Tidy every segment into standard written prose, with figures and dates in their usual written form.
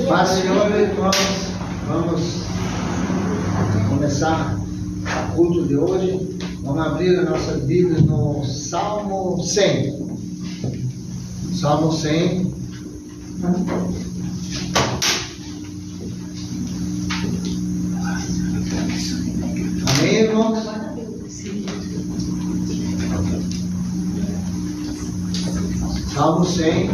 Paz, Senhor, irmãos, vamos começar o culto de hoje. Vamos abrir a nossa Bíblia no Salmo 100. Salmo 100. Amém, irmãos? Salmo 100.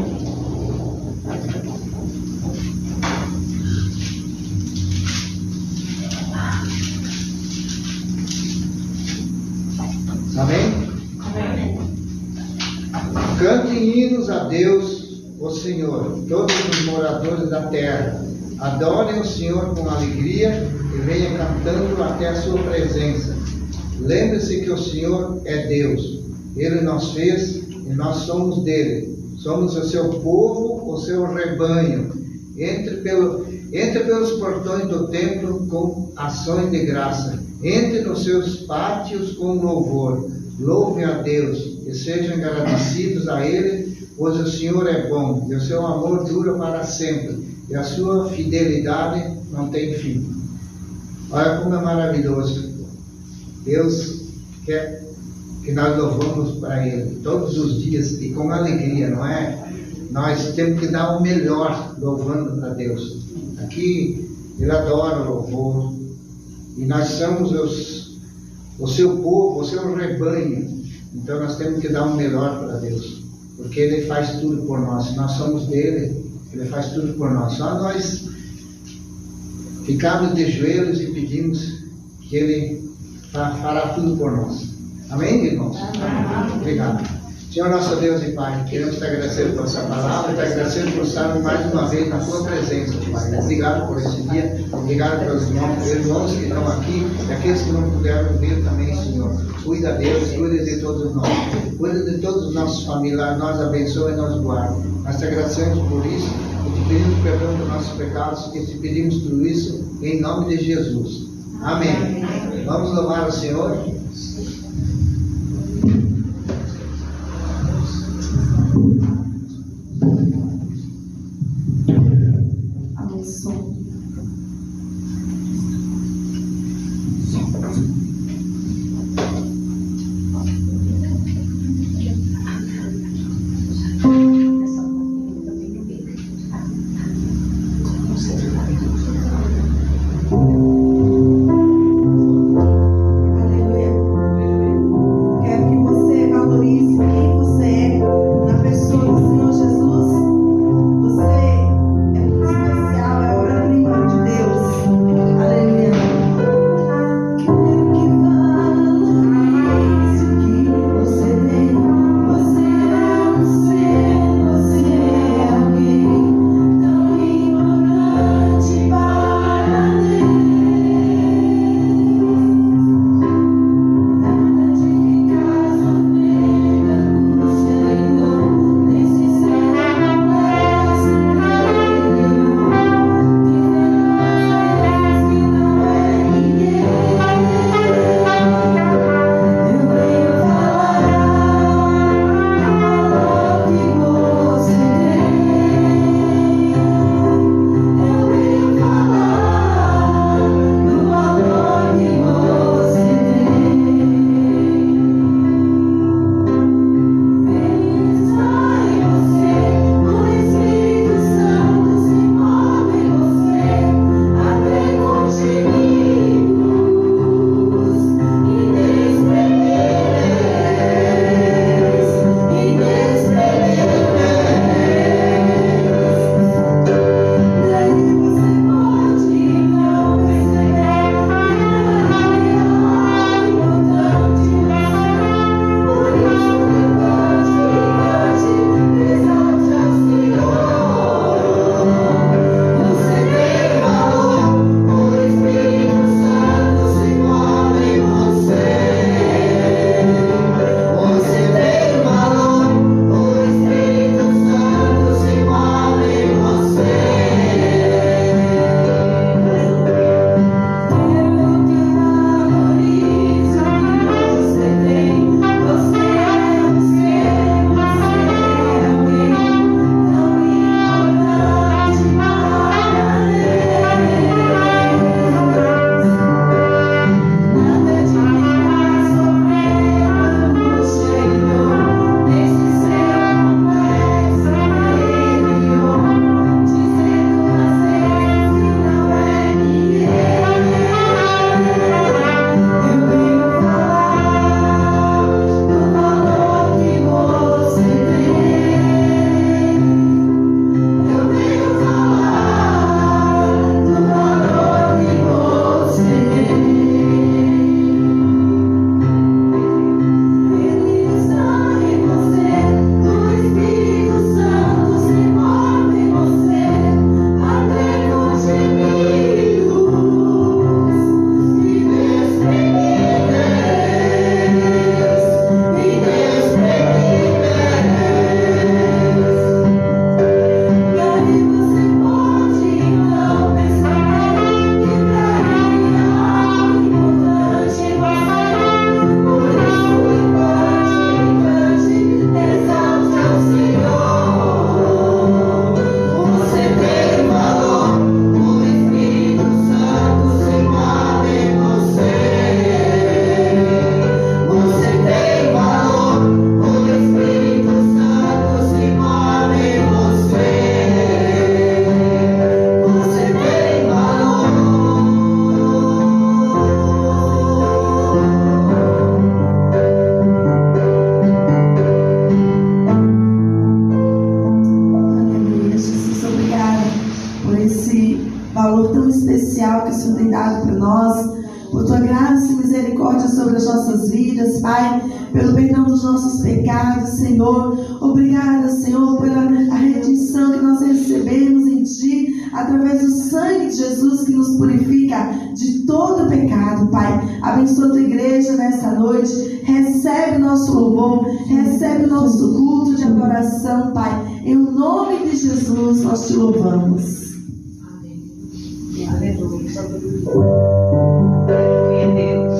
Amém? Amém. Cantem hinos a Deus, o Senhor, todos os moradores da terra. Adorem o Senhor com alegria e venham cantando até a sua presença. Lembre-se que o Senhor é Deus. Ele nos fez e nós somos dele. Somos o seu povo, o seu rebanho. Entre pelos portões do templo com ações de graça. Entre nos seus pátios com louvor. Louvem a Deus e sejam agradecidos a Ele, pois o Senhor é bom e o seu amor dura para sempre e a sua fidelidade não tem fim. Olha como é maravilhoso. Deus quer que nós louvamos para Ele todos os dias e com alegria, não é? Nós temos que dar o melhor louvando para Deus. Aqui Ele adora o louvor e nós somos o seu povo, o seu rebanho. Então nós temos que dar o melhor para Deus, porque Ele faz tudo por nós. Nós somos dele, Ele faz tudo por nós. Só nós ficamos de joelhos e pedimos que Ele fará tudo por nós. Amém, irmãos? Amém. Obrigado. Senhor nosso Deus e Pai, queremos te agradecer por essa palavra, te agradecer por estarmos mais uma vez na tua presença, Pai. Obrigado por esse dia, obrigado pelos irmãos que estão aqui e aqueles que não puderam vir também, Senhor. Cuida deles, cuida de todos nós, cuida de todos os nossos familiares, nós abençoa e nós guarda. Nós te agradecemos por isso e te pedimos perdão dos nossos pecados e te pedimos tudo isso em nome de Jesus. Amém. Vamos louvar o Senhor. valor tão especial que o Senhor tem dado para nós, por tua graça e misericórdia sobre as nossas vidas, Pai, pelo perdão dos nossos pecados, Senhor. Obrigada, Senhor, pela a redenção que nós recebemos em Ti, através do sangue de Jesus que nos purifica de todo pecado, Pai. Abençoa a tua igreja nessa noite, recebe o nosso louvor, recebe o nosso culto de adoração, Pai. Em nome de Jesus nós te louvamos. Amém. Aleluia. Glória a Deus.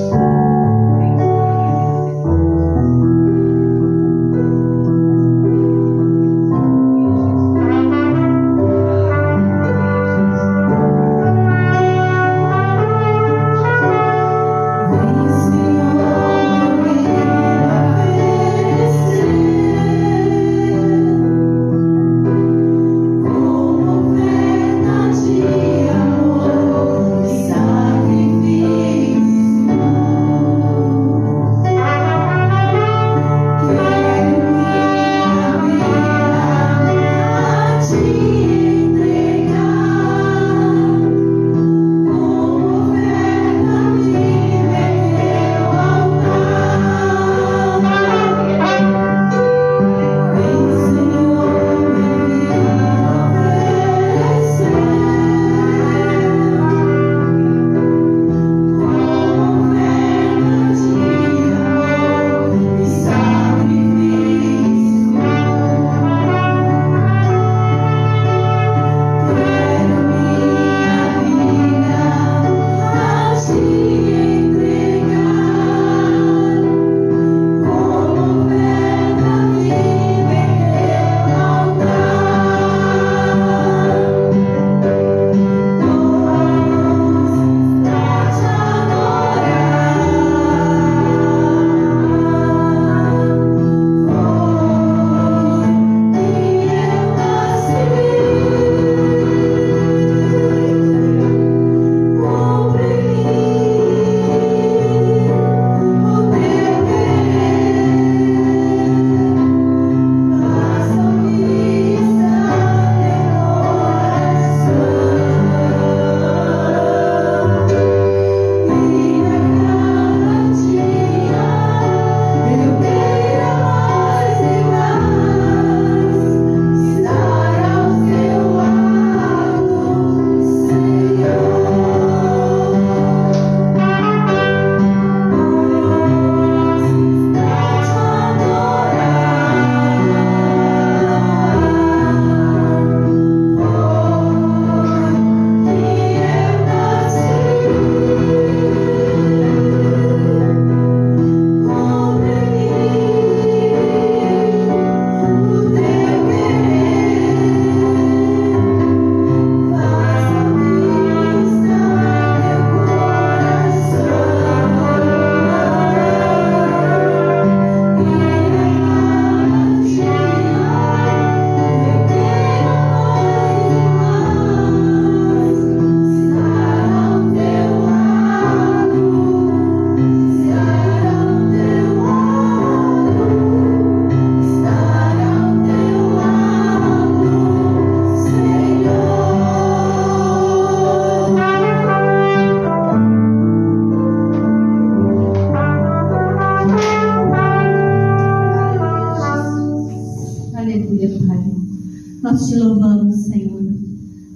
Nós te louvamos, Senhor.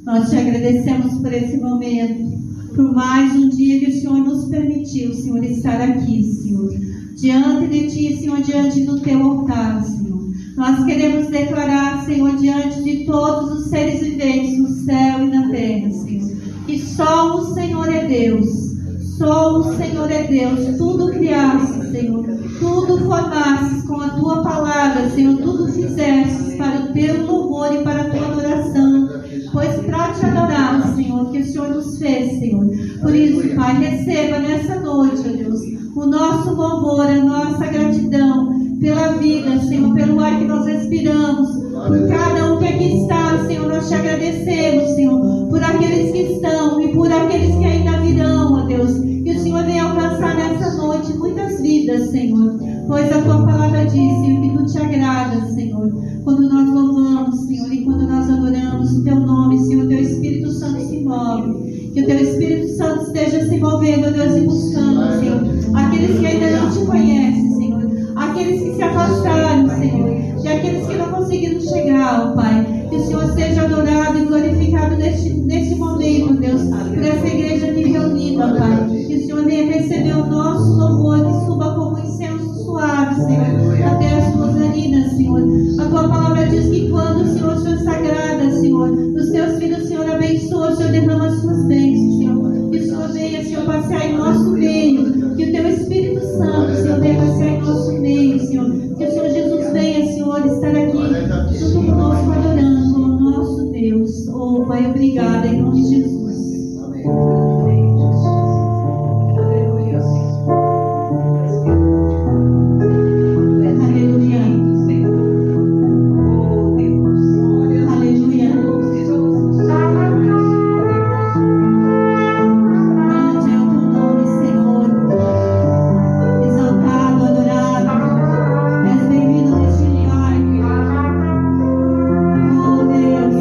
Nós te agradecemos por esse momento, por mais um dia que o Senhor nos permitiu, Senhor, estar aqui, Senhor, diante de Ti, Senhor, diante do Teu altar, Senhor. Nós queremos declarar, Senhor, diante de todos os seres viventes no céu e na terra, Senhor, que só o Senhor é Deus, só o Senhor é Deus. Tudo criaste, Senhor, tudo formastes com a Tua palavra, Senhor, tudo fizestes para o Teu louvor e para a Tua adoração, pois para te adorar, Senhor, que o Senhor nos fez, Senhor. Por isso, Pai, receba nessa noite, ó Deus, o nosso louvor, a nossa gratidão pela vida, Senhor, pelo ar que nós respiramos, por cada um que aqui está, Senhor. Nós te agradecemos, Senhor, por aqueles que estão e por aqueles que ainda virão, ó Deus. Que o Senhor venha alcançar nessa noite muitas vidas, Senhor, pois a Tua palavra diz, Senhor, que Tu te agrada, Senhor, quando nós louvamos, Senhor, e quando nós adoramos o Teu nome, Senhor, Teu Espírito Santo se move. Oh, Pai, obrigada em nome de Jesus. Amém. Aleluia. Aleluia. Oh, Deus. Aleluia. Grande é o teu nome, Senhor. Exaltado, adorado. És bem-vindo neste lugar. Oh, Deus.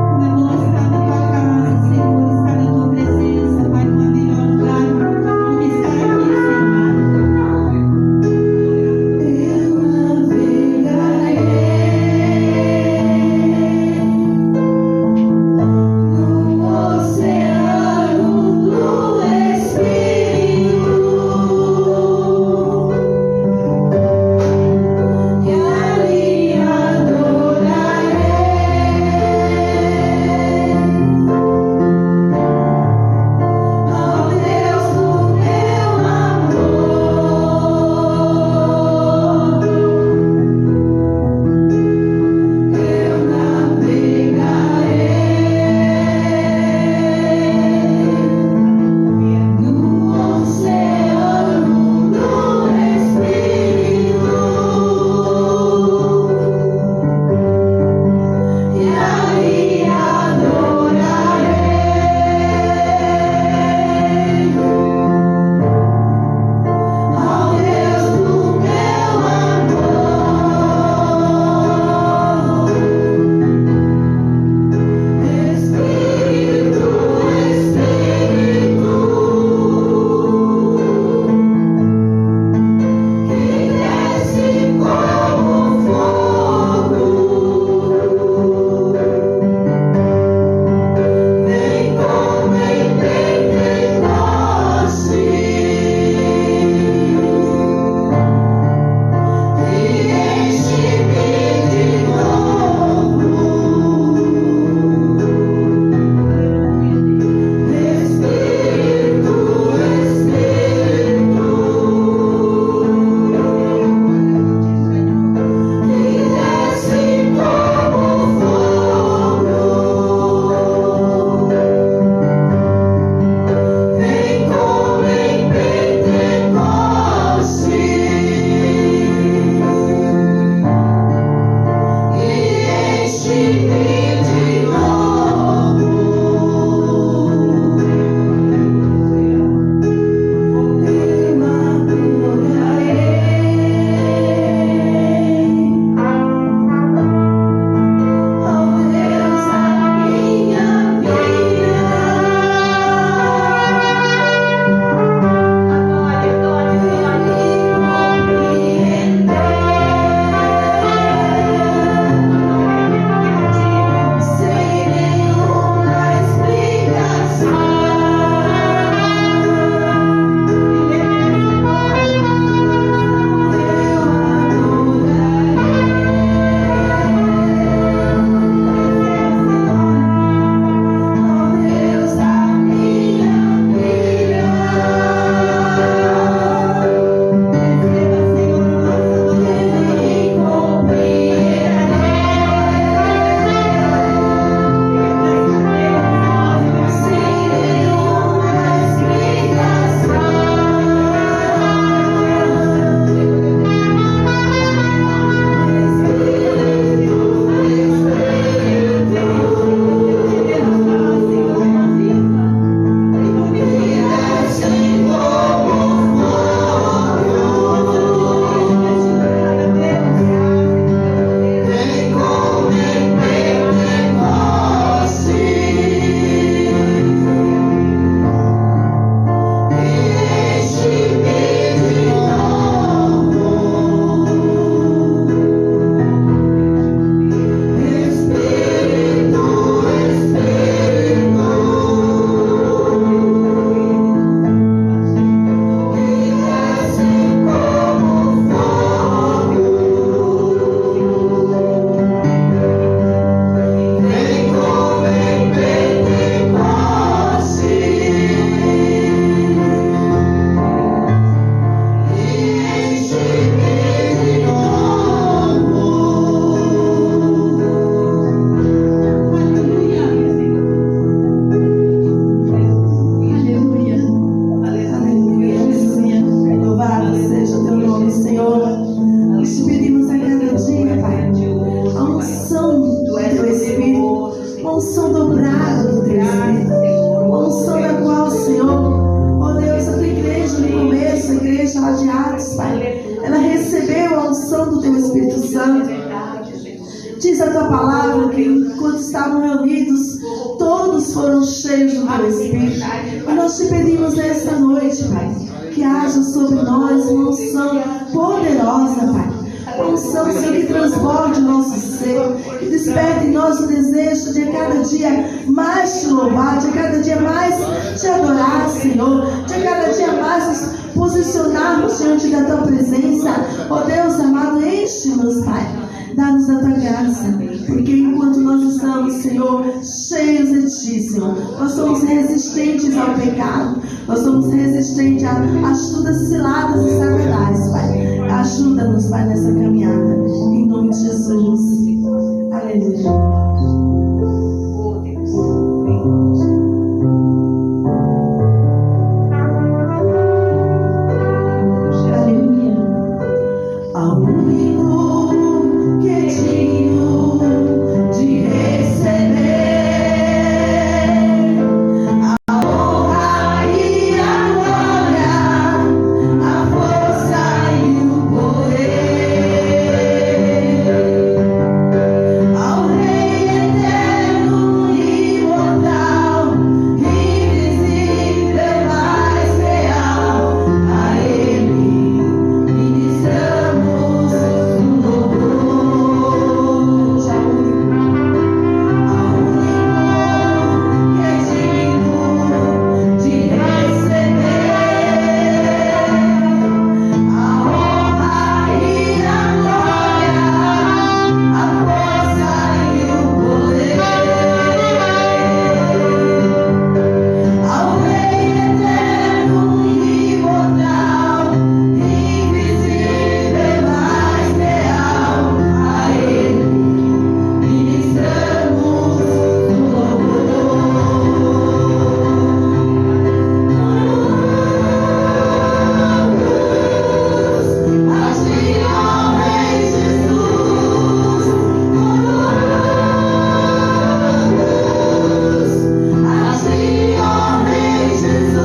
Como é bom estar na tua casa, Senhor. uma unção dobrada do teu Espírito, uma unção da qual, Senhor, ó Deus, a tua igreja no começo, a igreja lá de Atos, Pai, ela recebeu a unção do teu Espírito Santo. Diz a tua palavra que quando estavam reunidos, todos foram cheios do teu Espírito. E nós te pedimos nesta noite, Pai, que haja sobre nós uma unção poderosa, Pai. Uma unção, Senhor, que transborde o nosso ser, que desperte em nós o desejo de a cada dia mais te louvar, de a cada dia mais te adorar, Senhor, de a cada dia mais nos posicionarmos diante da tua presença. Ó Deus amado, enche-nos, Pai. Dá-nos a tua graça, porque enquanto nós estamos, Senhor, cheios de ti, Senhor, nós somos resistentes ao pecado, nós somos resistentes às todas ciladas e sabedorais, Pai. Ajuda-nos, Pai, nessa caminhada, em nome de Jesus. Aleluia. Oh, Deus. Ao único que é digno de receber a honra e a glória, a força e o poder, ao Rei eterno e imortal, invisível, mas real, a Ele ministramos um louvor. Ao único que é digno de receber a honra e a glória, a força e o poder, ao Rei eterno e imortal, invisível, mas real, a Ele ministramos um louvor. Assim, ó Rei Jesus, assim, ó Rei Jesus,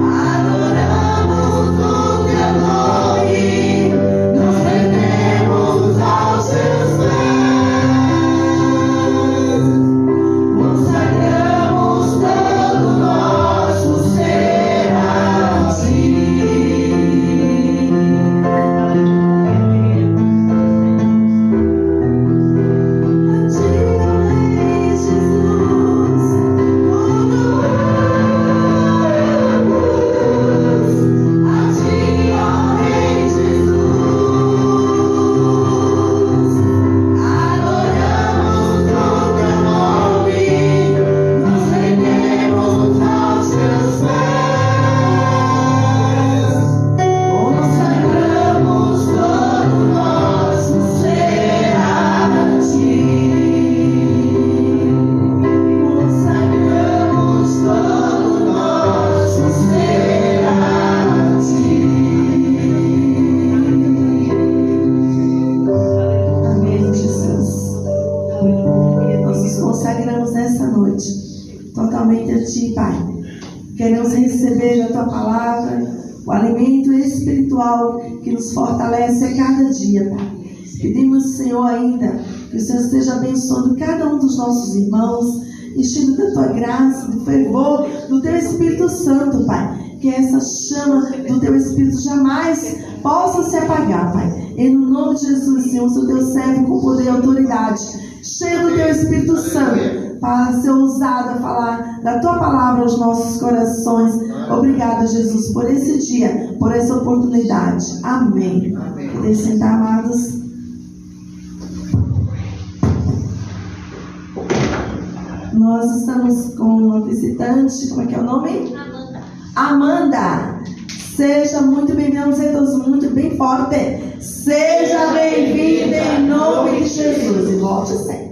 adoramos o teu nome, nos rendemos aos seus pés, consagramos todo o nosso ser a ti. A ti, ó Rei Jesus, a ti, ó Rei Jesus, adoramos o teu nome, nos rendemos aos seus pés, consagramos todo o nosso ser a ti. Consagramos todo o nosso ser a ti. Amém, Jesus. Nós nos consagramos nessa noite totalmente a ti, Pai. Queremos receber a tua palavra, o alimento espiritual que nos fortalece a cada dia, Pai. Pedimos, Senhor, ainda que o Senhor esteja abençoando cada um dos nossos irmãos, enchendo da tua graça, do fervor, do teu Espírito Santo, Pai. Que essa chama do teu Espírito jamais possa se apagar, Pai. Em nome de Jesus, Senhor, sou teu servo com poder e autoridade, cheio do teu Espírito Santo, para ser ousado a falar da tua palavra aos nossos corações. Obrigada, Jesus, por esse dia, por essa oportunidade. Amém. Podem sentar, amados. Nós estamos com uma visitante, como é que é o nome? Amanda. Seja muito bem-vinda, vamos dizer todos muito bem forte. Seja bem-vinda em nome de Jesus. E volte sempre.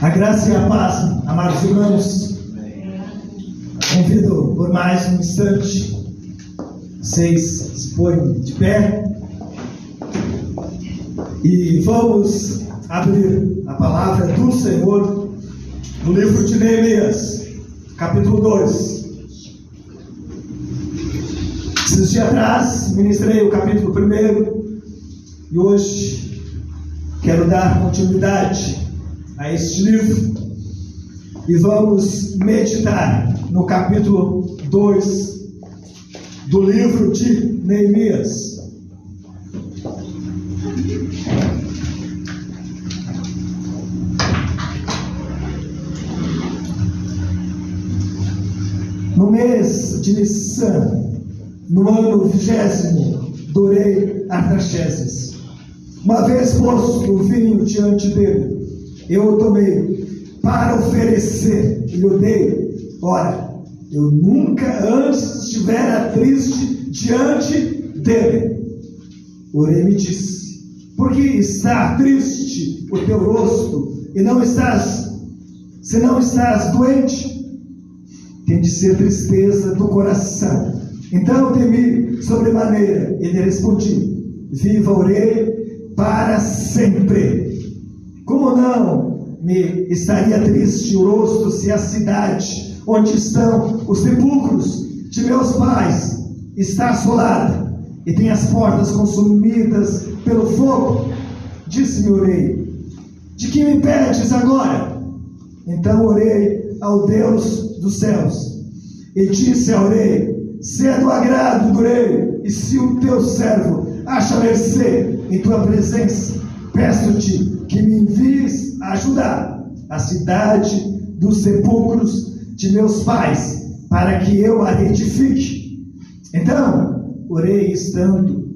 A graça e a paz, amados irmãos. Convido por mais um instante, vocês se põem de pé e vamos abrir a palavra do Senhor no livro de Neemias, capítulo 2. Esses dias atrás ministrei o capítulo 1 e hoje quero dar continuidade a este livro e vamos meditar no capítulo 2 do livro de Neemias. No mês de Nissan, no ano 20º do rei Artaxerxes, uma vez posto o vinho diante dele, eu o tomei para oferecer e o dei. Ora, eu nunca antes estivera triste diante dele. O rei me disse: por que está triste o teu rosto e se não estás doente? Tem de ser tristeza do coração. Então temi sobremaneira e lhe respondi: viva o rei para sempre. Como não me estaria triste o rosto se a cidade onde estão os sepulcros de meus pais está assolada e tem as portas consumidas pelo fogo? Disse-me o rei: de que me pedes agora? Então orei ao Deus dos céus e disse ao rei: se é do agrado do rei e se o teu servo acha mercê em tua presença, peço-te que me envies a ajudar a cidade dos sepulcros de meus pais, para que eu a edifique. Então o rei, estando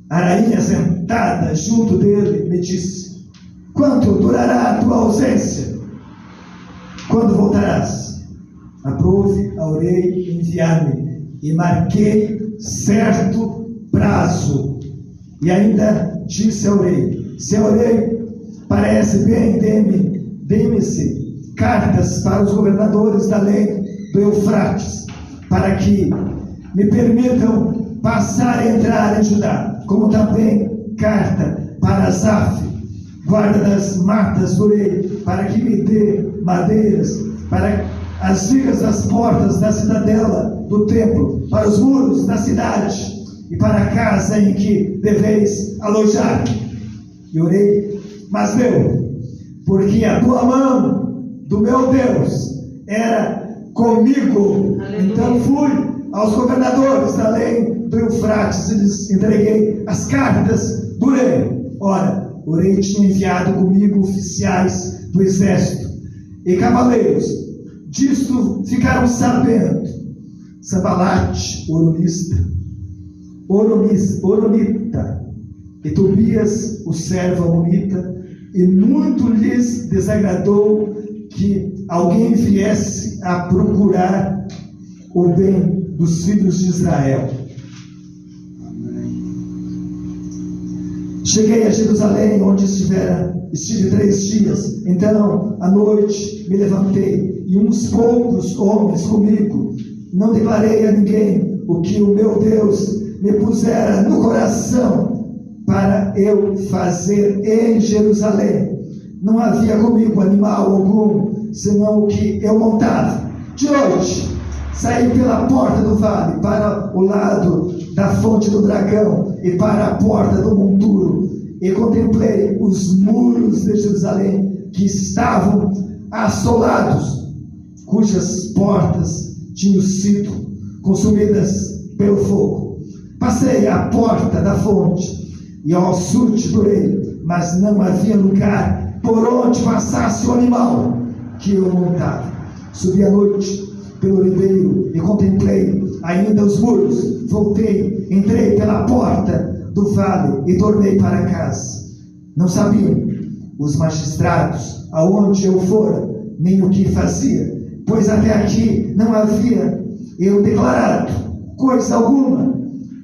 a rainha sentada junto dele, me disse: quanto durará a tua ausência? Quando voltarás? Aprouve ao rei enviar-me, e marquei certo prazo. E ainda disse ao rei: se ao rei parece bem, dê-me-se cartas para os governadores da lei do Eufrates, para que me permitam passar e entrar em Judá, como também carta para Asaf, guarda das matas do rei, para que me dê madeiras para as vigas das portas da cidadela do templo, para os muros da cidade e para a casa em que deveis alojar. E orei: mas deu, porque a tua mão do meu Deus era comigo. Aleluia. Então fui aos governadores da lei do Eufrates e lhes entreguei as cartas do rei. Ora, o rei tinha enviado comigo oficiais do exército e cavaleiros. Disto ficaram sabendo Sambalate, Oronita, e Tobias, o servo amonita, e muito lhes desagradou que alguém viesse a procurar o bem dos filhos de Israel. Cheguei a Jerusalém, onde estive 3 dias. Então, à noite, me levantei, e uns poucos homens comigo. Não declarei a ninguém o que o meu Deus me pusera no coração para eu fazer em Jerusalém. Não havia comigo animal algum, senão o que eu montava. De noite, saí pela porta do vale, para o lado da fonte do dragão e para a porta do monturo, e contemplei os muros de Jerusalém que estavam assolados, cujas portas tinham sido consumidas pelo fogo. Passei à porta da fonte e ao açude do rei, mas não havia lugar por onde passasse o animal que eu montava. Subi à noite pelo ribeiro e contemplei ainda os muros. Voltei, entrei pela porta do vale e tornei para casa. Não sabiam os magistrados aonde eu fora, nem o que fazia, pois até aqui não havia eu declarado coisa alguma,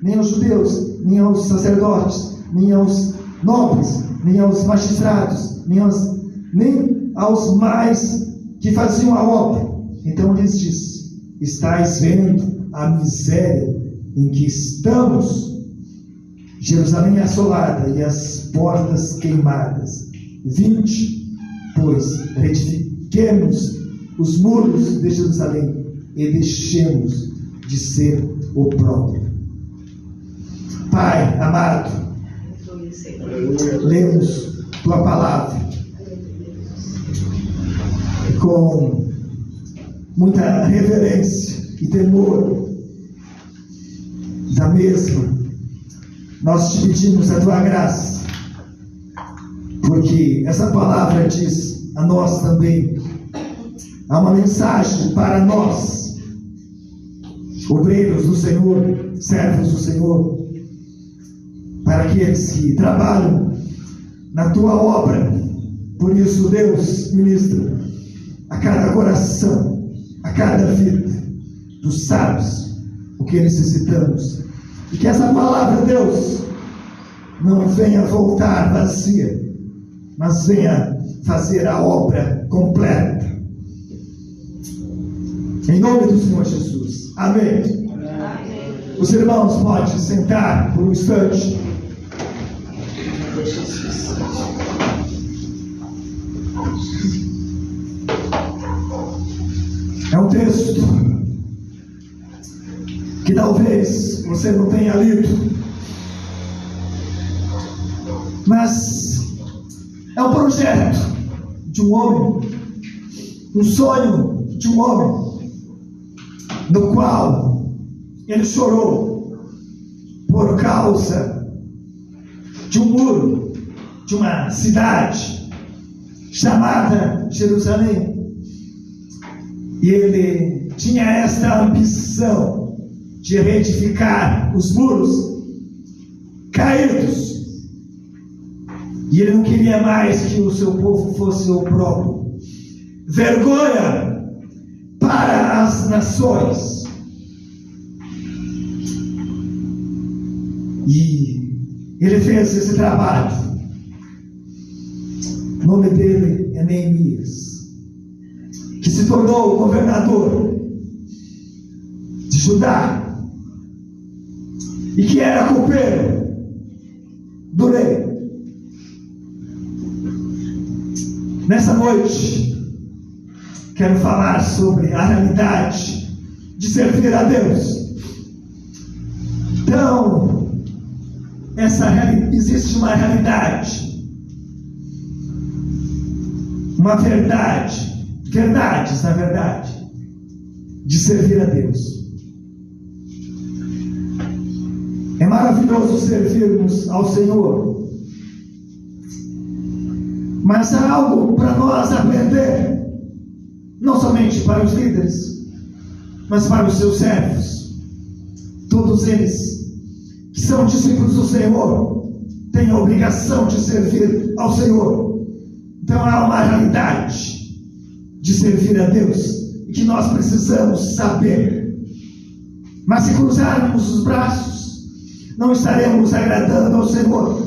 nem aos judeus, nem aos sacerdotes, nem aos nobres, nem aos magistrados, nem aos nem aos mais que faziam a obra. Então lhes disse: estáis vendo a miséria em que estamos? Jerusalém assolada e as portas queimadas. Vinde, pois, retifiquemos os muros de Jerusalém e deixemos de ser opróbrio. Pai amado, lemos tua palavra e com muita reverência e temor da mesma, nós te pedimos a tua graça, porque essa palavra diz a nós também, há uma mensagem para nós, obreiros do Senhor, servos do Senhor, para aqueles que trabalham na tua obra. Por isso, Deus, ministra a cada coração, a cada vida. Tu sabes o que necessitamos, e que essa palavra, Deus, não venha voltar vazia, mas venha fazer a obra completa. Em nome do Senhor Jesus. Amém. Amém. Os irmãos podem sentar por um instante. É um texto que talvez você não tenha lido, mas é um projeto de um homem, um sonho de um homem, no qual ele chorou por causa de um muro, de uma cidade chamada Jerusalém. E ele tinha esta ambição de reedificar os muros caídos. E ele não queria mais que o seu povo fosse opróbrio, vergonha para as nações. E ele fez esse trabalho. O nome dele é Neemias, que se tornou governador de Judá e que era copeiro do rei. Nessa noite quero falar sobre a realidade de servir a Deus. Então, existe uma realidade, uma verdade, verdades, na verdade, de servir a Deus. É maravilhoso servirmos ao Senhor, mas há algo para nós aprender, não somente para os líderes, mas para os seus servos. Todos eles que são discípulos do Senhor têm a obrigação de servir ao Senhor. Então há uma realidade de servir a Deus e que nós precisamos saber. Mas se cruzarmos os braços, não estaremos agradando ao Senhor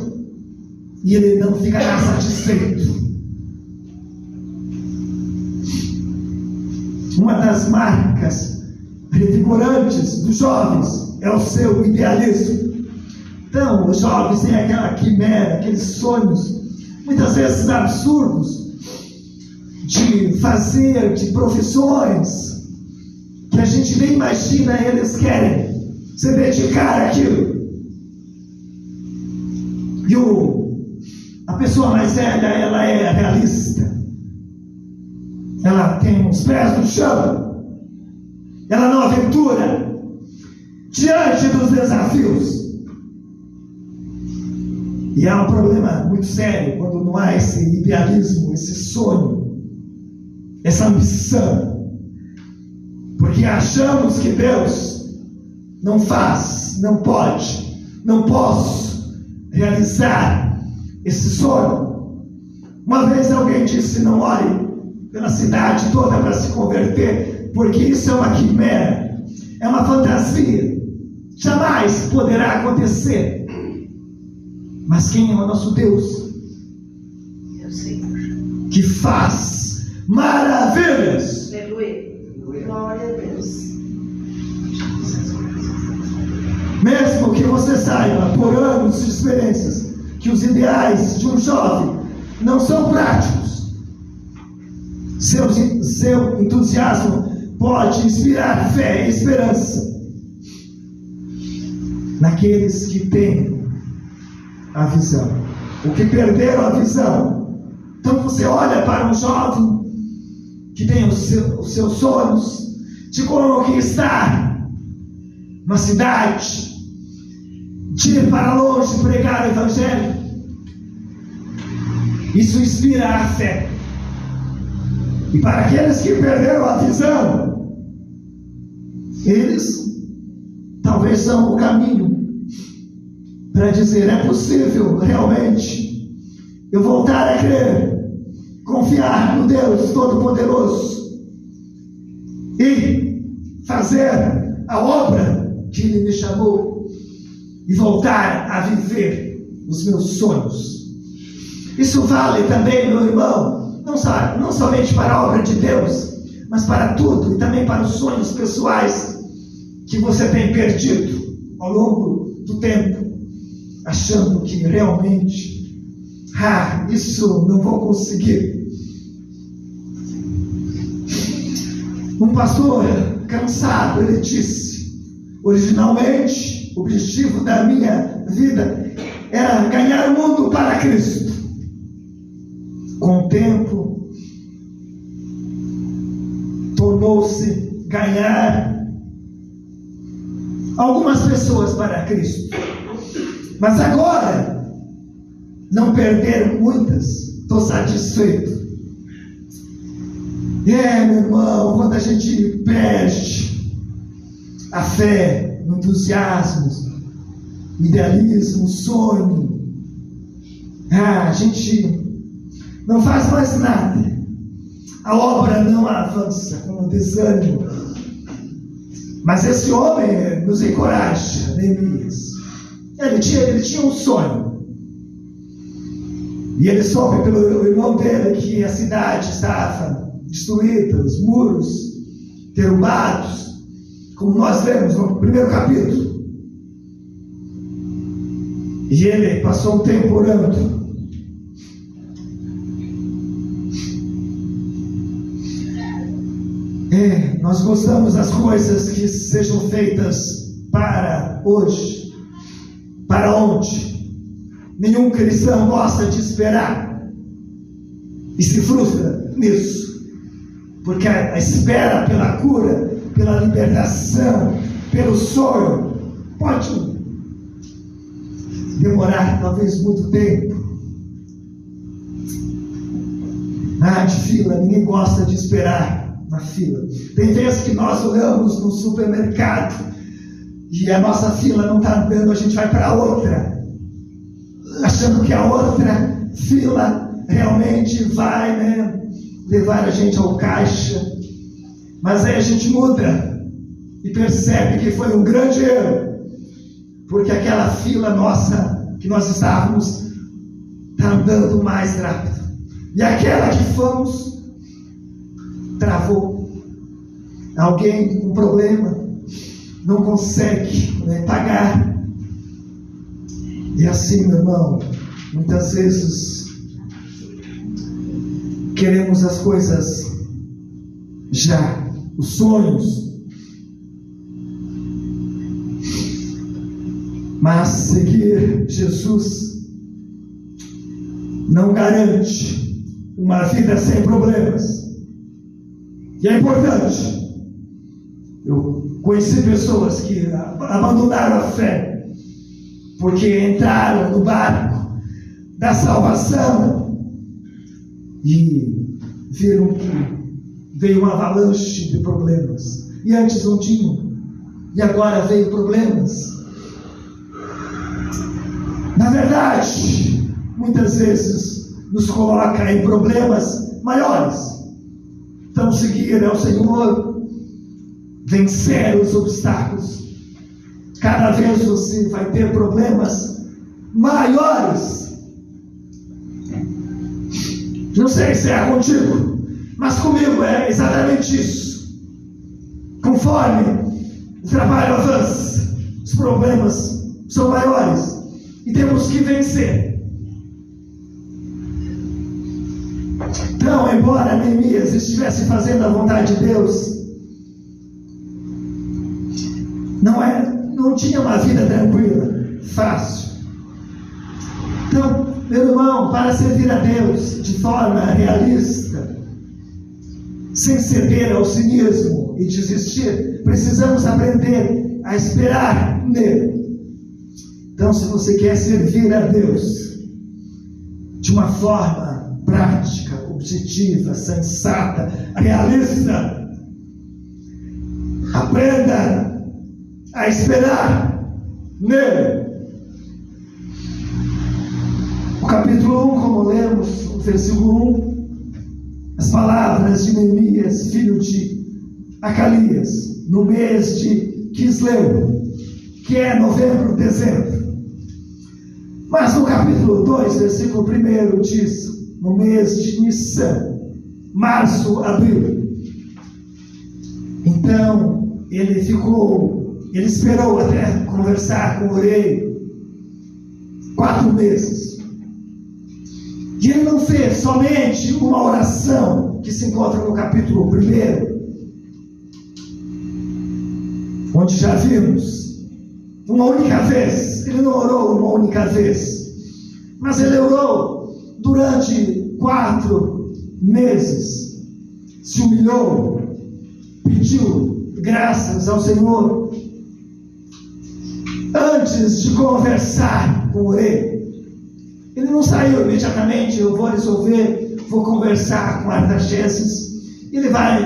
e Ele não ficará satisfeito. Uma das marcas revigorantes dos jovens é o seu idealismo. Então, os jovens têm aquela quimera, aqueles sonhos, muitas vezes absurdos, de fazer, de profissões que a gente nem imagina. Eles querem se dedicar àquilo. E a pessoa mais velha, ela é realista. Ela tem os pés no chão. Ela não aventura diante dos desafios. E há um problema muito sério quando não há esse idealismo, esse sonho, essa ambição. Porque achamos que Deus não faz, não pode, não posso realizar esse sonho. Uma vez alguém disse: não ore pela cidade toda para se converter, porque isso é uma quimera, é uma fantasia, jamais poderá acontecer. Mas quem é o nosso Deus? É o Senhor. que faz maravilhas. Aleluia. Glória a Deus. Mesmo que você saiba por anos de experiências que os ideais de um jovem não são práticos, seu entusiasmo pode inspirar fé e esperança naqueles que têm a visão, o que perderam a visão. Então você olha para um jovem que tem os seus sonhos de conquistar uma cidade, de ir para longe pregar o evangelho. Isso inspira a fé. E para aqueles que perderam a visão, eles talvez são o caminho para dizer: é possível realmente eu voltar a crer, confiar no Deus Todo-Poderoso e fazer a obra que Ele me chamou e voltar a viver os meus sonhos. Isso vale também, meu irmão, não somente para a obra de Deus, mas para tudo e também para os sonhos pessoais que você tem perdido ao longo do tempo, achando que realmente, isso não vou conseguir. Um pastor cansado, ele disse: originalmente, o objetivo da minha vida era ganhar o mundo para Cristo. Com o tempo, tornou-se ganhar algumas pessoas para Cristo. Mas agora, não perderam muitas, estou satisfeito. Meu irmão, quando a gente perde a fé, o entusiasmo, o idealismo, o sonho, a gente não faz mais nada, a obra não avança, com desânimo. Mas esse homem nos encoraja, Neemias. Ele tinha um sonho, e ele soube pelo irmão dele que a cidade estava destruída, os muros derrubados, como nós lemos no primeiro capítulo. E ele passou um tempo orando. Nós gostamos das coisas que sejam feitas para hoje, para ontem. Nenhum cristão gosta de esperar e se frustra nisso, porque a espera pela cura, pela libertação, pelo sonho pode demorar talvez muito tempo. De fila, ninguém gosta de esperar na fila. Tem vezes que nós olhamos no supermercado e a nossa fila não está andando, a gente vai para outra, achando que a outra fila realmente vai levar a gente ao caixa. Mas aí a gente muda e percebe que foi um grande erro, porque aquela fila nossa que nós estávamos está andando mais rápido, e aquela que fomos travou. Alguém com problema não consegue pagar. E assim, meu irmão, muitas vezes queremos as coisas já, os sonhos, mas seguir Jesus não garante uma vida sem problemas. E é importante. Eu conheci pessoas que abandonaram a fé porque entraram no barco da salvação e viram que veio uma avalanche de problemas. E antes não tinham, e agora veio problemas. Na verdade, muitas vezes nos coloca em problemas maiores. Então, seguir ao Senhor, vencer os obstáculos. Cada vez você vai ter problemas maiores. Não sei se é contigo, mas comigo é exatamente isso. Conforme o trabalho avança, os problemas são maiores e temos que vencer. Então, embora Neemias estivesse fazendo a vontade de Deus, não tinha uma vida tranquila, fácil. Então, meu irmão, para servir a Deus de forma realista, sem ceder ao cinismo e desistir, precisamos aprender a esperar nele. Então, se você quer servir a Deus de uma forma prática, objetiva, sensata, realista, aprenda a esperar nele. O capítulo 1, como lemos, o versículo 1, as palavras de Neemias, filho de Acalias, no mês de Quisleu, que é novembro, dezembro. Mas no capítulo 2, versículo 1, diz, no mês de Nissan, março, abril. Então, ele esperou até conversar com o rei 4 meses. E ele não fez somente uma oração, que se encontra no capítulo 1, onde já vimos, uma única vez. Ele não orou uma única vez, mas ele orou durante 4 meses, se humilhou, pediu graças ao Senhor, antes de conversar com o rei. Ele não saiu imediatamente, eu vou resolver, vou conversar com Artaxerxes, ele vai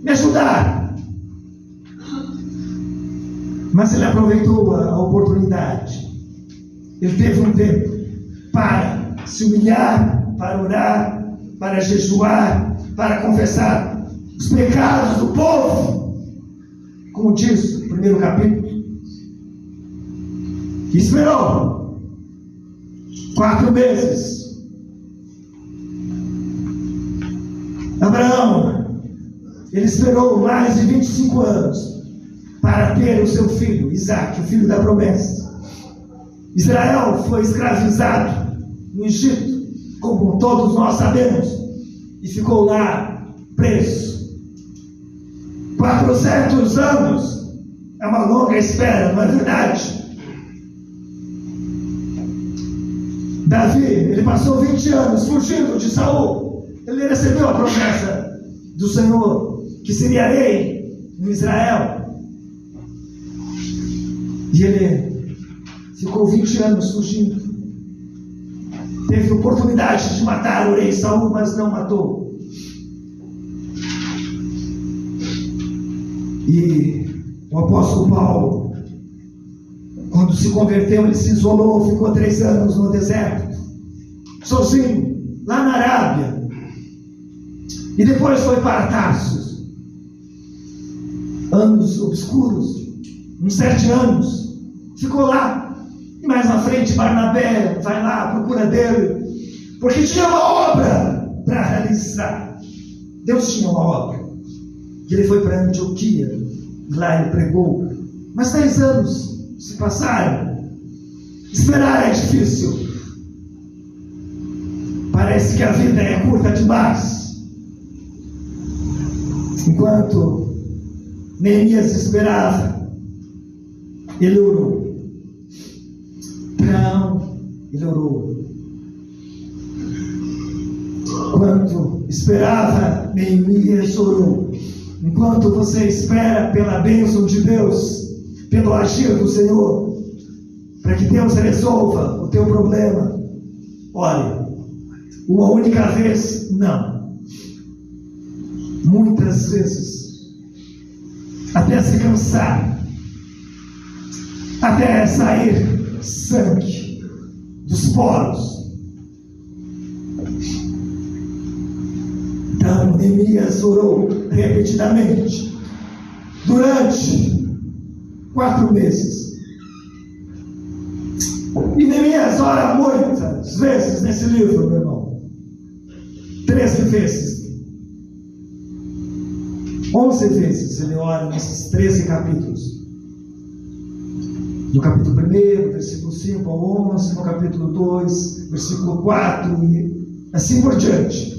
me ajudar. Mas ele aproveitou a oportunidade. Ele teve um tempo para se humilhar, para orar, para jejuar, para confessar os pecados do povo, como diz o 1º capítulo. E esperou 4 meses. Abraão, ele esperou mais de 25 anos para ter o seu filho, Isaque, o filho da promessa. Israel foi escravizado no Egito, como todos nós sabemos, e ficou lá preso. 400 anos é uma longa espera, não é verdade? Davi, ele passou 20 anos fugindo de Saul. Ele recebeu a promessa do Senhor, que seria rei em Israel. E ele ficou 20 anos fugindo. Teve oportunidade de matar o rei Saul, mas não matou. E o apóstolo Paulo, quando se converteu, ele se isolou, ficou 3 anos no deserto, sozinho, lá na Arábia. E depois foi para Tarsus. Anos obscuros, uns 7 anos. Ficou lá. E mais na frente, Barnabé vai lá à procura dele, porque tinha uma obra para realizar. Deus tinha uma obra. E ele foi para Antioquia. E lá ele pregou. Mas 10 anos se passaram. Esperar é difícil. Parece que a vida é curta demais. Enquanto Neemias esperava, ele orou. Não, ele orou. Enquanto esperava, Neemias orou. Enquanto você espera pela bênção de Deus, pelo agir do Senhor, para que Deus resolva o teu problema, olha, uma única vez, não. Muitas vezes, até se cansar, até sair sangue dos poros. Então, Neemias orou repetidamente durante 4 meses. E Neemias ora muitas vezes nesse livro, meu irmão. 13 vezes. 11 vezes ele ora nesses 13 capítulos. No capítulo 1, versículo 5 ao 11, no capítulo 2, versículo 4, e assim por diante.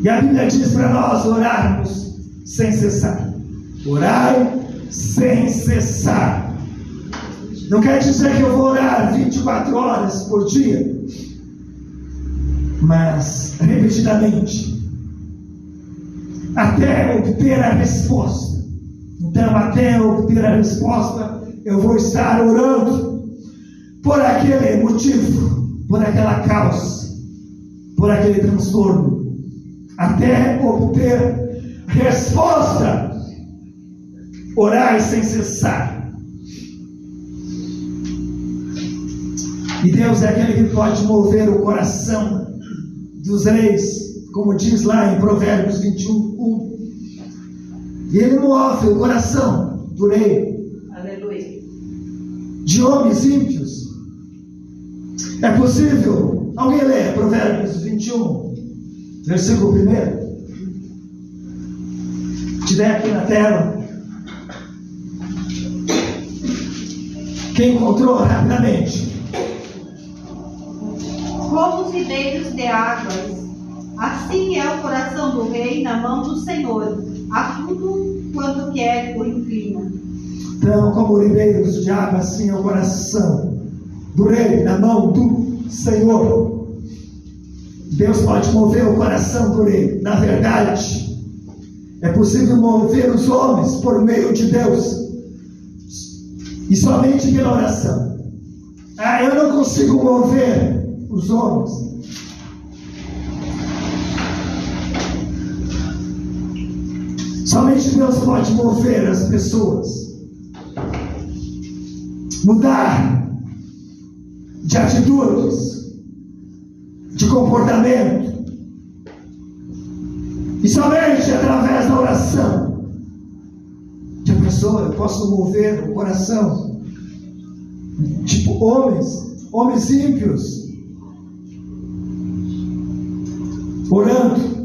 E a Bíblia diz para nós orarmos sem cessar. Orai sem cessar. Não quer dizer que eu vou orar 24 horas por dia, mas repetidamente, até obter a resposta. Então, até obter a resposta, eu vou estar orando por aquele motivo, por aquela causa, por aquele transtorno, até obter resposta. Orai sem cessar. E Deus é aquele que pode mover o coração dos reis, como diz lá em Provérbios 21:1. E Ele move o coração do rei. Aleluia. De homens ímpios. É possível? Alguém lê Provérbios 21, versículo 1? Tiver aqui na tela. Quem encontrou rapidamente? Como os ribeiros de águas, assim é o coração do rei na mão do Senhor, a tudo quanto quer o inclina. Então, como ribeiros de água, assim é o coração do rei na mão do Senhor. Deus pode mover o coração do rei. Na verdade, é possível mover os homens por meio de Deus, e somente pela oração. Eu não consigo mover os homens. Somente Deus pode mover as pessoas, mudar de atitudes, de comportamento, e somente através da oração de a pessoa eu posso mover o coração. Tipo homens ímpios, orando.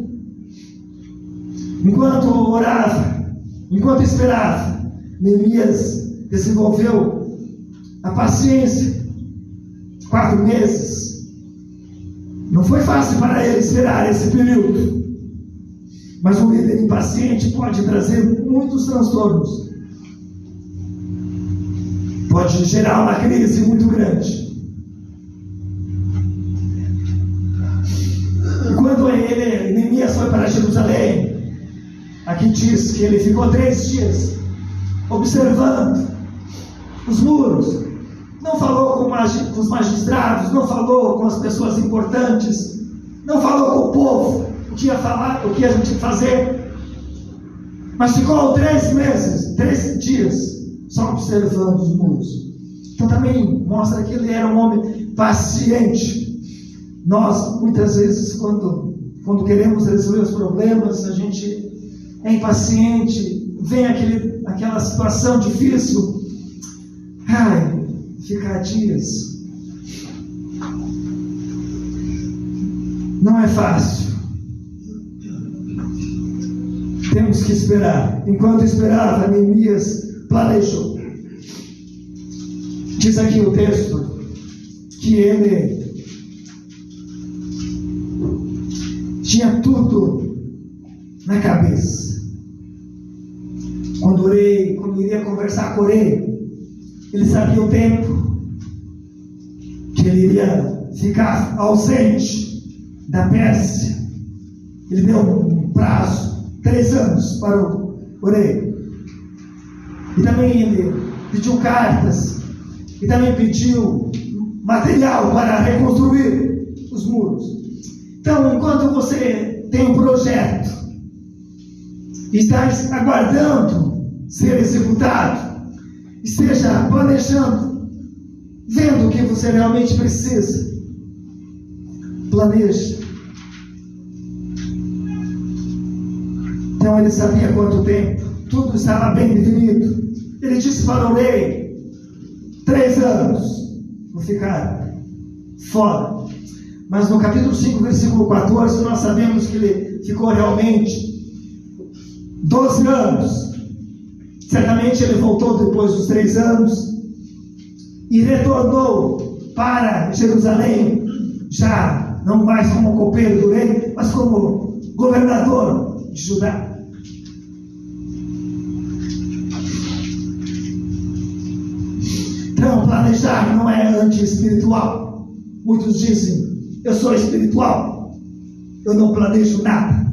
Enquanto orava, enquanto esperava, Neemias desenvolveu a paciência. 4 meses. Não foi fácil para ele esperar esse período. Mas um líder impaciente pode trazer muitos transtornos. Pode gerar uma crise muito grande. E quando Neemias foi para Jerusalém, aqui diz que ele ficou 3 dias observando os muros. Não falou com os magistrados, não falou com as pessoas importantes, não falou com o povo o que ia falar, o que a gente ia fazer, mas ficou 3 meses, 3 dias só observando os muros. Então também mostra que ele era um homem paciente. Nós muitas vezes quando queremos resolver os problemas, a gente é impaciente, vem aquela situação difícil, ficar dias. Não é fácil. Temos que esperar. Enquanto esperava, Neemias planejou. Diz aqui o texto que ele tinha tudo na cabeça. Quando iria conversar com o rei, ele sabia o tempo que ele iria ficar ausente da Pérsia. Ele deu um prazo, 3 anos para o rei. E também ele pediu cartas, e também pediu material para reconstruir os muros. Então, enquanto você tem um projeto e está aguardando ser executado, esteja planejando, vendo o que você realmente precisa. Planeje. Então ele sabia quanto tempo, tudo estava bem definido. Ele disse para o rei: 3 anos vou ficar fora, Mas no capítulo 5, versículo 14, nós sabemos que ele ficou realmente 12 anos. Certamente ele voltou depois dos 3 anos e retornou para Jerusalém, já não mais como copeiro do rei, mas como governador de Judá. Então, planejar não é anti-espiritual. Muitos dizem, eu sou espiritual, eu não planejo nada,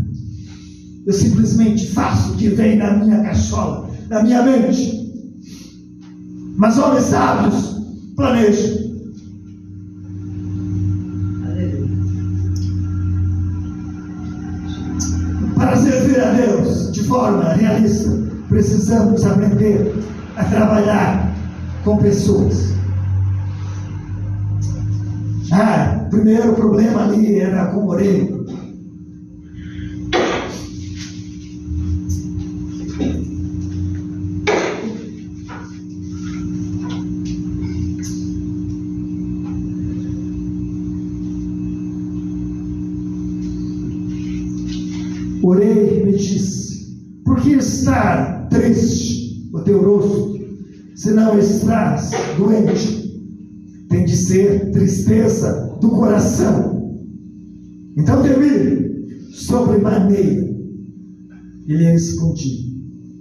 eu simplesmente faço o que vem na minha cachola, na minha mente. Mas homens sábios planejam. Para servir a Deus de forma realista, precisamos aprender a trabalhar com pessoas. O primeiro problema ali era com o rei. O rei me disse: por que está triste o teu rosto, se não estás doente? Tem de ser tristeza do coração. Então temi sobremaneira. E lhe respondi: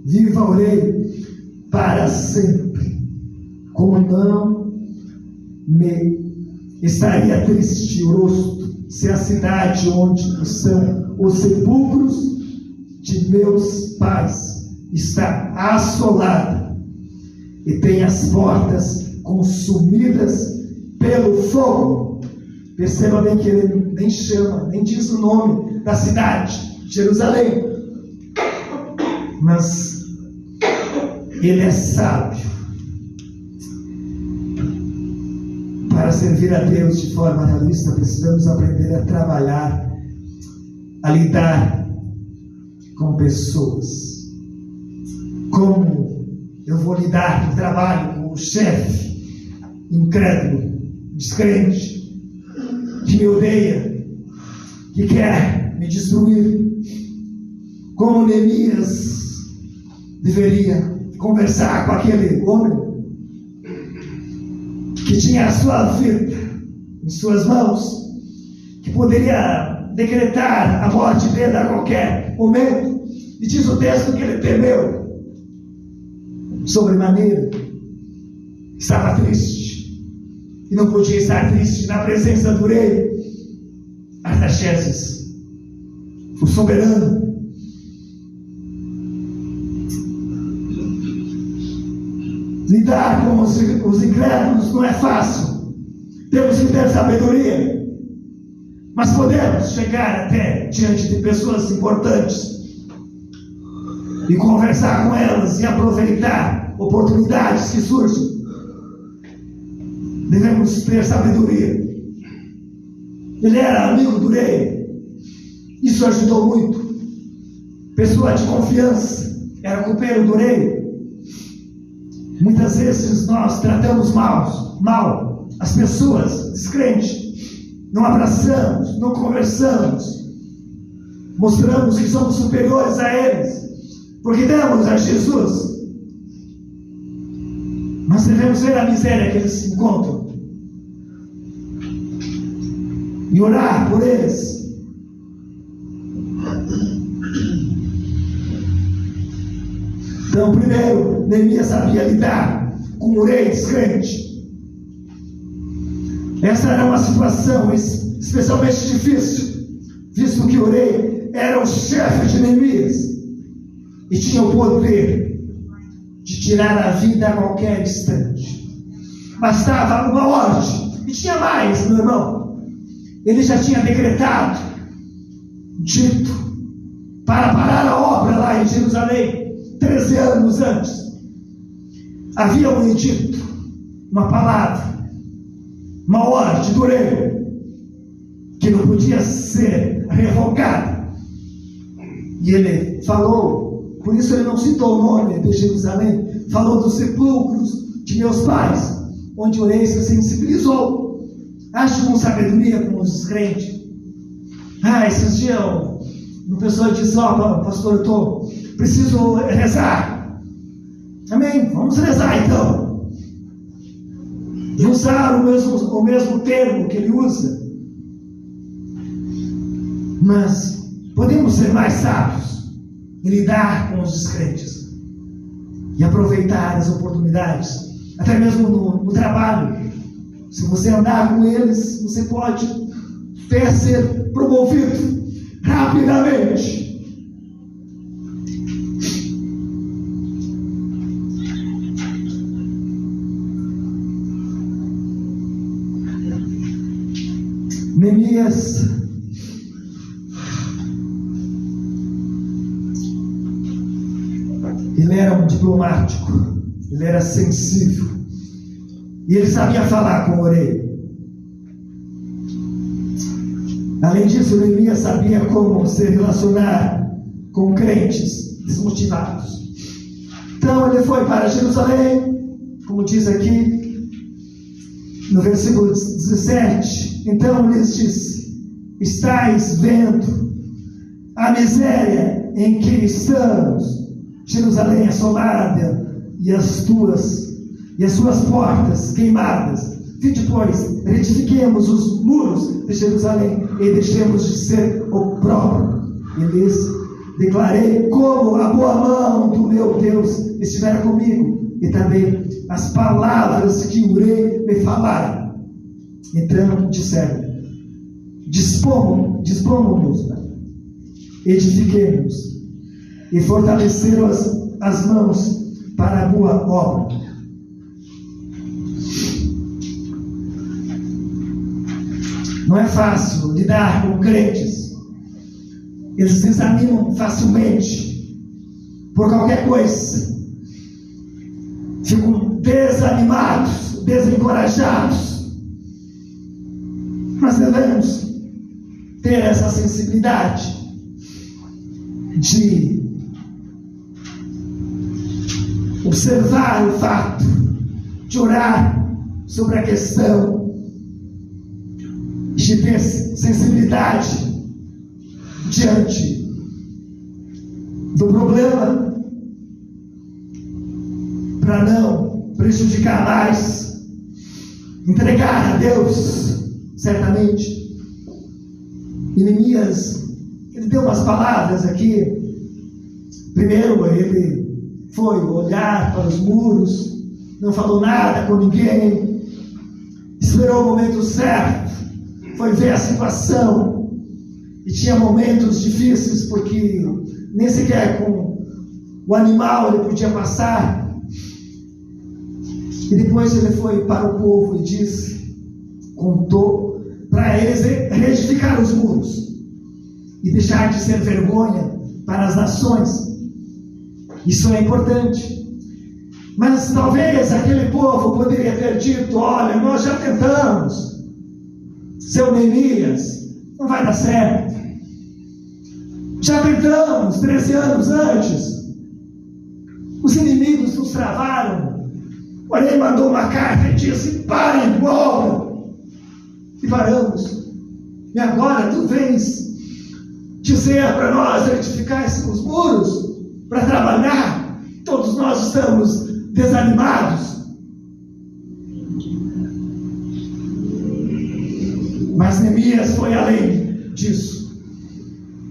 viva o rei para sempre. Como não me estaria triste o rosto, se a cidade onde estão os sepulcros de meus pais está assolada e tem as portas consumidas pelo fogo. Perceba bem que ele nem chama, nem diz o nome da cidade, Jerusalém. Mas ele é sábio. Para servir a Deus de forma realista, precisamos aprender a trabalhar, a lidar com pessoas. Como eu vou lidar no trabalho com o chefe incrédulo, descrente, que me odeia, que quer me destruir? Como Neemias deveria conversar com aquele homem que tinha a sua vida em suas mãos, que poderia decretar a morte dele a qualquer momento? E diz o texto que ele temeu sobremaneira, estava triste, e não podia estar triste na presença do rei Artaxerxes, o soberano. Lidar com os incrédulos não é fácil. Temos que ter sabedoria, mas podemos chegar até diante de pessoas importantes e conversar com elas e aproveitar oportunidades que surgem. Devemos ter sabedoria. Ele era amigo do rei, isso ajudou muito. Pessoa de confiança, era copeiro do rei. Muitas vezes nós tratamos mal as pessoas descrentes, não abraçamos, não conversamos, mostramos que somos superiores a eles, porque demos a Jesus. Mas devemos ver a miséria que eles se encontram e orar por eles. Então, primeiro, Neemias sabia lidar com o rei descrente. Essa era uma situação especialmente difícil, visto que o rei era o chefe de Neemias e tinha o poder de tirar a vida a qualquer instante. Bastava uma ordem, e tinha mais, meu irmão. Ele já tinha decretado, dito, para parar a obra lá em Jerusalém, 13 anos antes. Havia um edito, uma palavra, uma ordem do rei, que não podia ser revogada. E ele falou, por isso ele não citou o nome de Jerusalém, falou dos sepulcros de meus pais, onde o rei se sensibilizou Age com sabedoria com os crentes. Esses dias uma pessoa disse: pastor, eu preciso rezar. Amém? Vamos rezar então. E usar o mesmo termo que ele usa. Mas podemos ser mais sábios em lidar com os descrentes e aproveitar as oportunidades, até mesmo no trabalho. Se você andar com eles, você pode até ser promovido rapidamente. Neemias ele era um diplomático, ele era sensível e ele sabia falar com o rei. Além disso, Neemias sabia como se relacionar com crentes desmotivados. Então ele foi para Jerusalém, como diz aqui no versículo 17. Então lhes disse: estáis vendo a miséria em que estamos, Jerusalém assolada e as suas portas queimadas. Vinde, pois, retifiquemos os muros de Jerusalém e deixemos de ser opróbrio. E lhes declarei como a boa mão do meu Deus estivera comigo, e também as palavras que o rei me falara. Então disseram: dispomos-nos, edifiquemos, e fortaleceram as mãos para a boa obra. Não é fácil lidar com crentes. Eles desanimam facilmente por qualquer coisa. Ficam desanimados, desencorajados. Nós devemos ter essa sensibilidade de observar o fato, de orar sobre a questão, de ter sensibilidade diante do problema, para não prejudicar mais, entregar a Deus, certamente. E Neemias, ele deu umas palavras aqui. Primeiro, ele foi olhar para os muros, não falou nada com ninguém, esperou o momento certo, foi ver a situação, e tinha momentos difíceis, porque nem sequer com o animal ele podia passar. E depois ele foi para o povo e disse, contou para eles reedificar os muros e deixar de ser vergonha para as nações. Isso é importante. Mas talvez aquele povo poderia ter dito: olha, nós já tentamos, seu Neemias, não vai dar certo. Já tentamos 13 anos antes, os inimigos nos travaram. O rei mandou uma carta e disse: parem com a obra. E paramos. E agora tu vens dizer para nós edificar os muros, para trabalhar? Todos nós estamos desanimados. Mas Neemias foi além disso.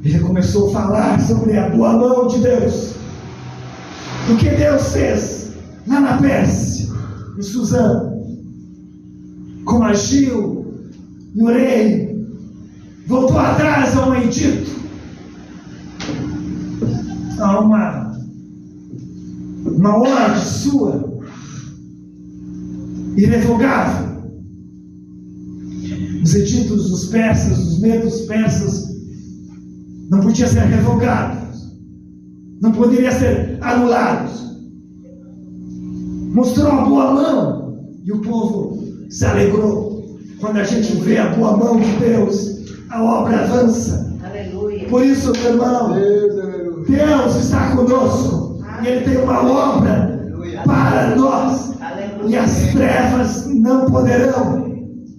Ele começou a falar sobre a boa mão de Deus, o que Deus fez lá na Pérsia, em Suzã, como agiu, e o rei voltou atrás ao Egito, a uma ordem sua, irrevogável. Os editos dos persas, os medos persas, não podiam ser revogados, não poderiam ser anulados. Mostrou a boa mão e o povo se alegrou. Quando a gente vê a boa mão de Deus, a obra avança. Aleluia. Por isso, meu irmão, Deus está conosco e Ele tem uma obra para nós. Aleluia. E as trevas não poderão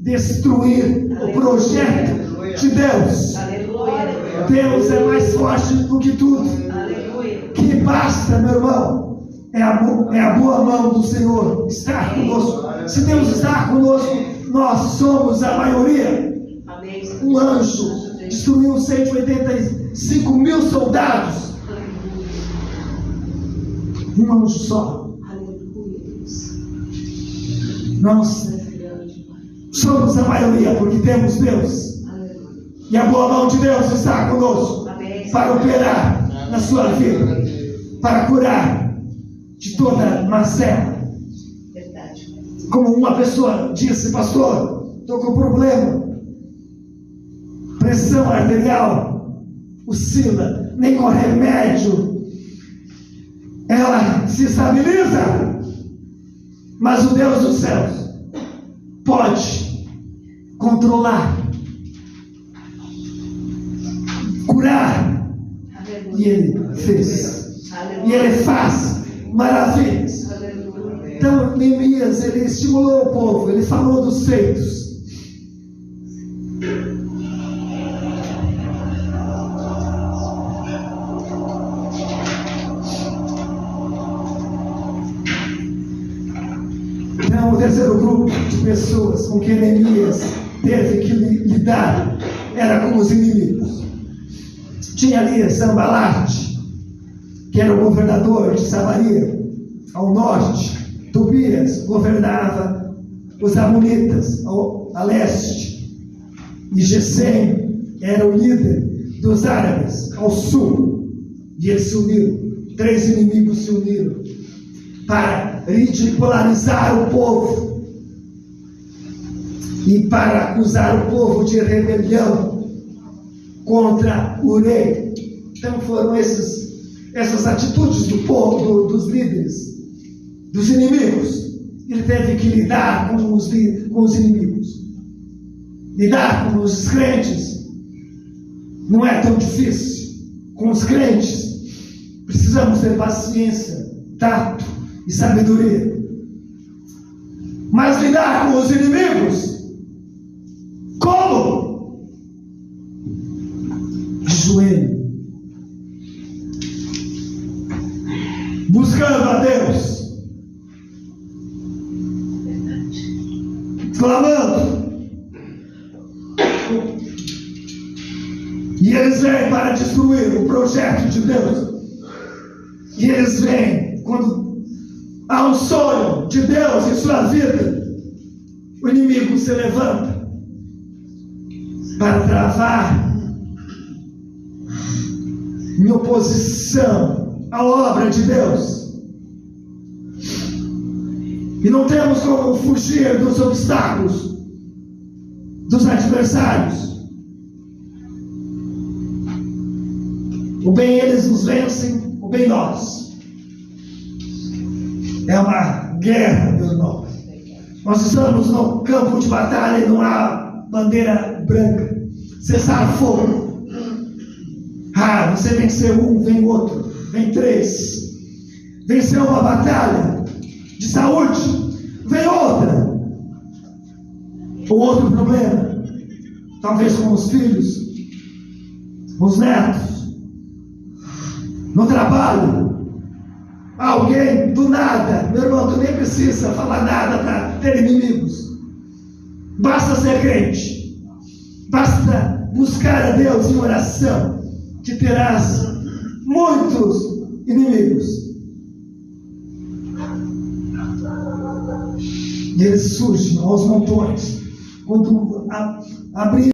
destruir o projeto de Deus. Aleluia. Deus é mais forte do que tudo. Aleluia. Que basta, meu irmão, é a boa mão do Senhor estar conosco. Se Deus está conosco, nós somos a maioria. Amém. Um anjo destruiu 185 mil soldados. Um anjo só. Aleluia, Deus. Nós somos a maioria porque temos Deus. Aleluia. E a boa mão de Deus está conosco Amém. para operar na sua vida, para curar de toda macela. Verdade. Como uma pessoa disse, pastor, estou com problema, pressão arterial oscila, nem com remédio ela se estabiliza, mas o Deus dos céus pode controlar, curar, e Ele fez, e Ele faz maravilhas. Aleluia. Então, Neemias, ele estimulou o povo, ele falou dos feitos. Então, o terceiro grupo de pessoas com que Neemias teve que lidar era com os inimigos. Tinha ali Sambalate, que era o governador de Samaria, ao norte. Tobias governava os amonitas a leste, e Gesem era o líder dos árabes ao sul. E eles se uniram, 3 inimigos se uniram para ridicularizar o povo e para acusar o povo de rebelião contra o rei. Então foram essas atitudes do povo, dos líderes, dos inimigos. Ele teve que lidar com os inimigos, lidar com os crentes. Não é tão difícil. Com os crentes precisamos ter paciência, tato e sabedoria. Mas lidar com os inimigos, como? De joelho, buscando a Deus, clamando. E eles vêm para destruir o projeto de Deus. E eles vêm quando há um sonho de Deus em sua vida. O inimigo se levanta para travar em oposição à obra de Deus. E não temos como fugir dos obstáculos, dos adversários. O bem eles nos vencem, o bem nós. É uma guerra, meu irmão. Nós estamos no campo de batalha e não há bandeira branca. Cessar fogo. Ah, você venceu um, vem outro, vem 3. Venceu uma batalha de saúde, vem outra. Ou outro problema, talvez com os filhos, com os netos, no trabalho. Alguém do nada, meu irmão, tu nem precisa falar nada para ter inimigos. Basta ser crente, basta buscar a Deus em oração, que terás muitos inimigos. E eles surgem aos montões quando abrir